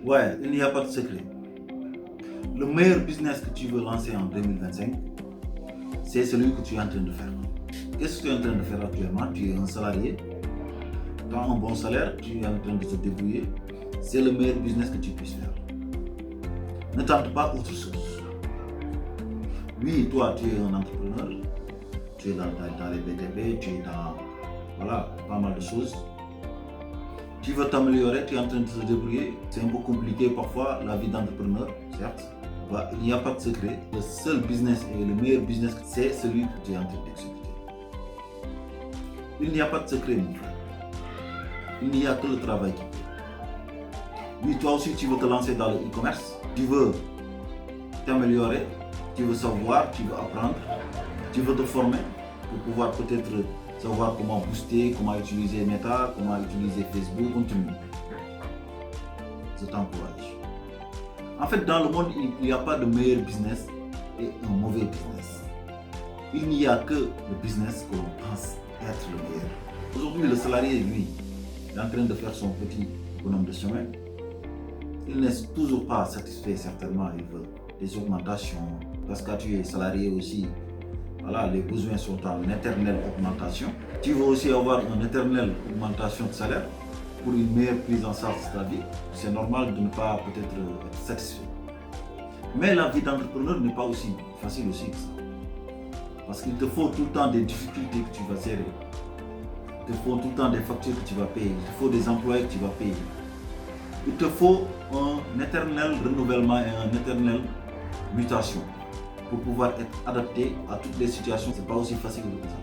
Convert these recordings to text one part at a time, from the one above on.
Ouais, il n'y a pas de secret. Le meilleur business que tu veux lancer en 2025, c'est celui que tu es en train de faire. Qu'est-ce que tu es en train de faire actuellement? Tu es un salarié, tu as un bon salaire, tu es en train de te débrouiller. C'est le meilleur business que tu puisses faire. Ne tente pas autre chose. Oui, toi, tu es un entrepreneur, tu es dans les BTP, tu es dans pas mal de choses. Tu veux t'améliorer, tu es en train de te débrouiller. C'est un peu compliqué parfois, la vie d'entrepreneur, certes. Il n'y a pas de secret. Le seul business et le meilleur business, c'est celui que tu es en train d'exécuter. Il n'y a pas de secret, mon frère. Il n'y a que le travail qui paie. Oui, toi aussi, tu veux te lancer dans le e-commerce. Tu veux t'améliorer, tu veux savoir, tu veux apprendre, tu veux te former pour pouvoir peut-être savoir comment booster, comment utiliser Meta, comment utiliser Facebook, continue. Je t'encourage. En fait, dans le monde, il n'y a pas de meilleur business et un mauvais business. Il n'y a que le business que l'on pense être le meilleur. Aujourd'hui, le salarié, lui, est en train de faire son petit bonhomme de chemin. Il n'est toujours pas satisfait, certainement. Il veut des augmentations. Parce que tu es salarié aussi, les besoins sont en éternelle augmentation. Tu veux aussi avoir une éternelle augmentation de salaire pour une meilleure prise en charge de ta vie. C'est normal de ne pas peut-être être satisfait. Mais la vie d'entrepreneur n'est pas aussi facile aussi que ça. Parce qu'il te faut tout le temps des difficultés que tu vas gérer. Il te faut tout le temps des factures que tu vas payer. Il te faut des employés que tu vas payer. Il te faut un éternel renouvellement et une éternelle mutation pour pouvoir être adapté à toutes les situations. C'est pas aussi facile que ça.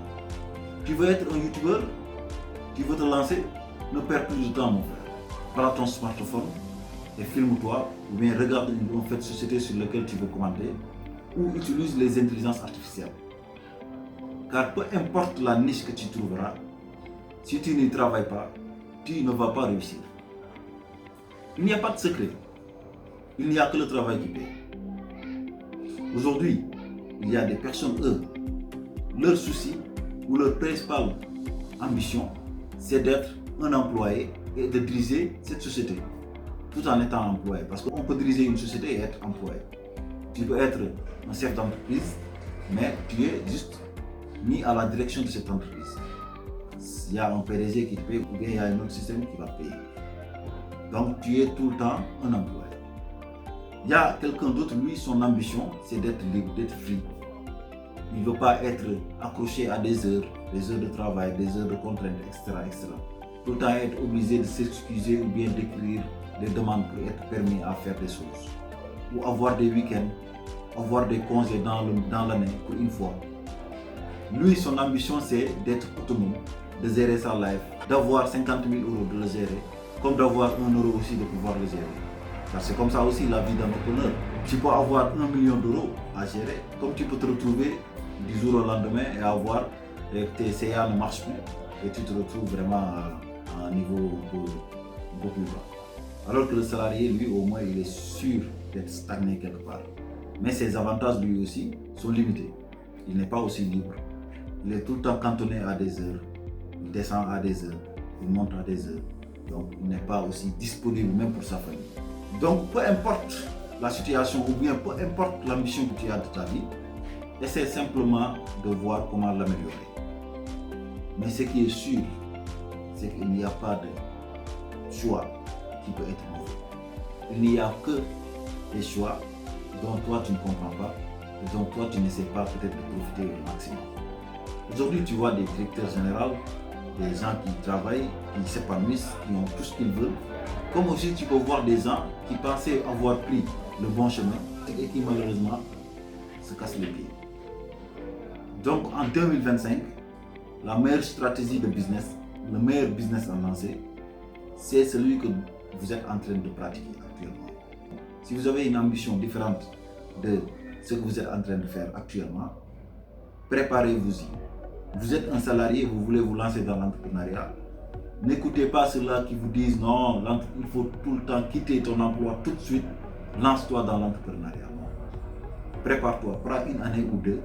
Tu veux être un youtubeur, tu veux te lancer, ne perds plus de temps, mon frère. Prends ton smartphone et filme-toi, ou bien regarde une fait de société sur laquelle tu veux commenter, ou utilise les intelligences artificielles. Car peu importe la niche que tu trouveras, si tu n'y travailles pas, tu ne vas pas réussir. Il n'y a pas de secret. Il n'y a que le travail qui paie. Aujourd'hui, il y a des personnes, leur souci ou leur principale ambition, c'est d'être un employé et de diriger cette société, tout en étant employé. Parce qu'on peut diriger une société et être employé. Tu peux être un chef d'entreprise, mais tu es juste mis à la direction de cette entreprise. Il y a un PDG qui te paye ou bien il y a un autre système qui va payer. Donc tu es tout le temps un employé. Il y a quelqu'un d'autre, lui, son ambition, c'est d'être libre, d'être free. Il ne veut pas être accroché à des heures de travail, des heures de contraintes, etc. Tout le temps être obligé de s'excuser ou bien d'écrire des demandes pour être permis à faire des choses. Ou avoir des week-ends, avoir des congés dans l'année pour une fois. Lui, son ambition, c'est d'être autonome, de gérer sa life, d'avoir 50 000 euros de le gérer, comme d'avoir 1 euro aussi de pouvoir le gérer. Car c'est comme ça aussi la vie d'entrepreneur. Tu peux avoir 1 million d'euros à gérer, comme tu peux te retrouver du jour au lendemain et avoir tes CA ne marchent plus et tu te retrouves vraiment à un niveau un peu plus bas. Alors que le salarié, lui, au moins, il est sûr d'être stagné quelque part. Mais ses avantages, lui aussi, sont limités. Il n'est pas aussi libre. Il est tout le temps cantonné à des heures. Il descend à des heures. Il monte à des heures. Donc, il n'est pas aussi disponible même pour sa famille. Donc, peu importe la situation ou bien peu importe l'ambition que tu as de ta vie, essaie simplement de voir comment l'améliorer. Mais ce qui est sûr, c'est qu'il n'y a pas de choix qui peut être mauvais. Il n'y a que des choix dont toi tu ne comprends pas et dont toi tu n'essaies pas peut-être de profiter au maximum. Aujourd'hui, tu vois des directeurs généraux, des gens qui travaillent, qui s'épanouissent, qui ont tout ce qu'ils veulent. Comme aussi tu peux voir des gens qui pensaient avoir pris le bon chemin et qui malheureusement se cassent les pieds. Donc en 2025, la meilleure stratégie de business, le meilleur business à lancer, c'est celui que vous êtes en train de pratiquer actuellement. Si vous avez une ambition différente de ce que vous êtes en train de faire actuellement, préparez-vous-y. Vous êtes un salarié, vous voulez vous lancer dans l'entrepreneuriat. N'écoutez pas ceux-là qui vous disent non, il faut tout le temps quitter ton emploi tout de suite, lance-toi dans l'entrepreneuriat. Prépare-toi, prends une année ou deux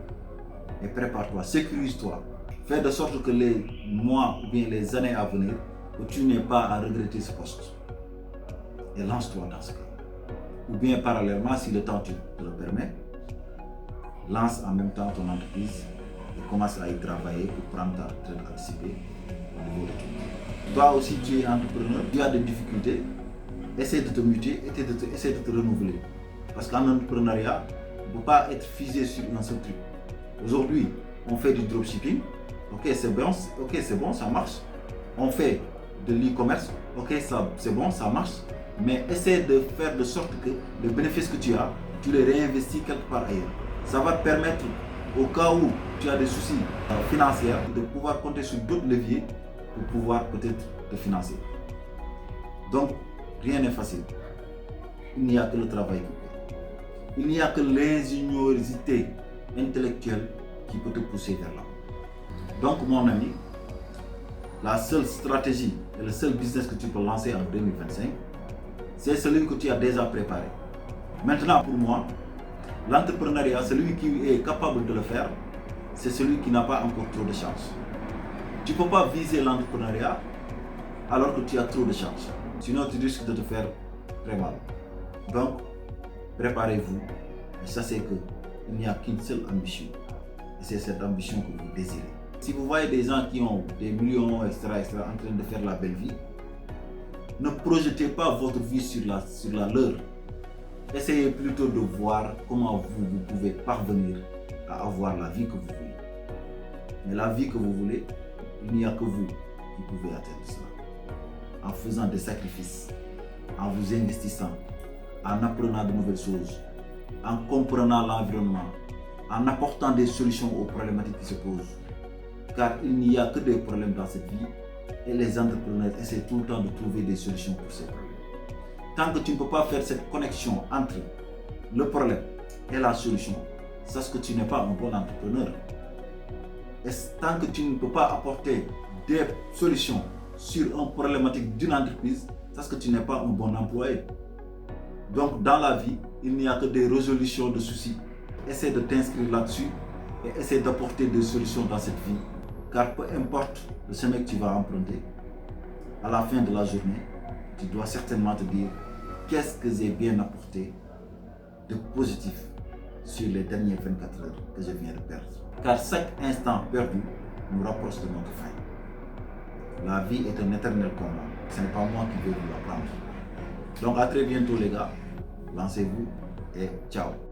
et prépare-toi, sécurise-toi. Fais de sorte que les mois ou bien les années à venir, que tu n'aies pas à regretter ce poste. et lance-toi dans ce cas. Ou bien parallèlement, si le temps te le permet, lance en même temps ton entreprise et commence à y travailler pour prendre ta retraite anticipée au niveau de ton temps. Toi aussi, tu es entrepreneur, tu as des difficultés, essaie de te muter, essaie de te renouveler. Parce qu'en entrepreneuriat, on ne peut pas être figé sur un seul truc. Aujourd'hui, on fait du dropshipping, ok c'est bon, ça marche. On fait de l'e-commerce, ok c'est bon, ça marche. Mais essaie de faire de sorte que les bénéfices que tu as, tu les réinvestis quelque part ailleurs. Ça va te permettre, au cas où tu as des soucis financiers, de pouvoir compter sur d'autres leviers pour pouvoir peut-être te financer. Donc, rien n'est facile. Il n'y a que le travail qui paie. Il n'y a que l'ingéniosité intellectuelle qui peut te pousser vers là. Donc, mon ami, la seule stratégie et le seul business que tu peux lancer en 2025, c'est celui que tu as déjà préparé. Maintenant, pour moi, l'entrepreneuriat, celui qui est capable de le faire, c'est celui qui n'a pas encore trop de chance. Tu ne peux pas viser l'entrepreneuriat alors que tu as trop de chance. Sinon, tu risques de te faire très mal. Donc, préparez-vous et sachez qu'il n'y a qu'une seule ambition. Et c'est cette ambition que vous désirez. Si vous voyez des gens qui ont des millions, etc., en train de faire la belle vie, ne projetez pas votre vie sur la leur. Essayez plutôt de voir comment vous pouvez parvenir à avoir la vie que vous voulez. Mais la vie que vous voulez, il n'y a que vous qui pouvez atteindre cela. En faisant des sacrifices, en vous investissant, en apprenant de nouvelles choses, en comprenant l'environnement, en apportant des solutions aux problématiques qui se posent. Car il n'y a que des problèmes dans cette vie et les entrepreneurs essaient tout le temps de trouver des solutions pour ces problèmes. Tant que tu ne peux pas faire cette connexion entre le problème et la solution, sache que tu n'es pas un bon entrepreneur. Et tant que tu ne peux pas apporter des solutions sur une problématique d'une entreprise, sache que tu n'es pas un bon employé. Donc dans la vie, il n'y a que des résolutions de soucis. Essaie de t'inscrire là-dessus et essaie d'apporter des solutions dans cette vie. Car peu importe le chemin que tu vas emprunter, à la fin de la journée, tu dois certainement te dire qu'est-ce que j'ai bien apporté de positif sur les dernières 24 heures que je viens de perdre. Car chaque instant perdu nous rapproche de notre fin. La vie est un éternel combat. Ce n'est pas moi qui vais vous l'apprendre. Donc à très bientôt les gars. Lancez-vous et ciao.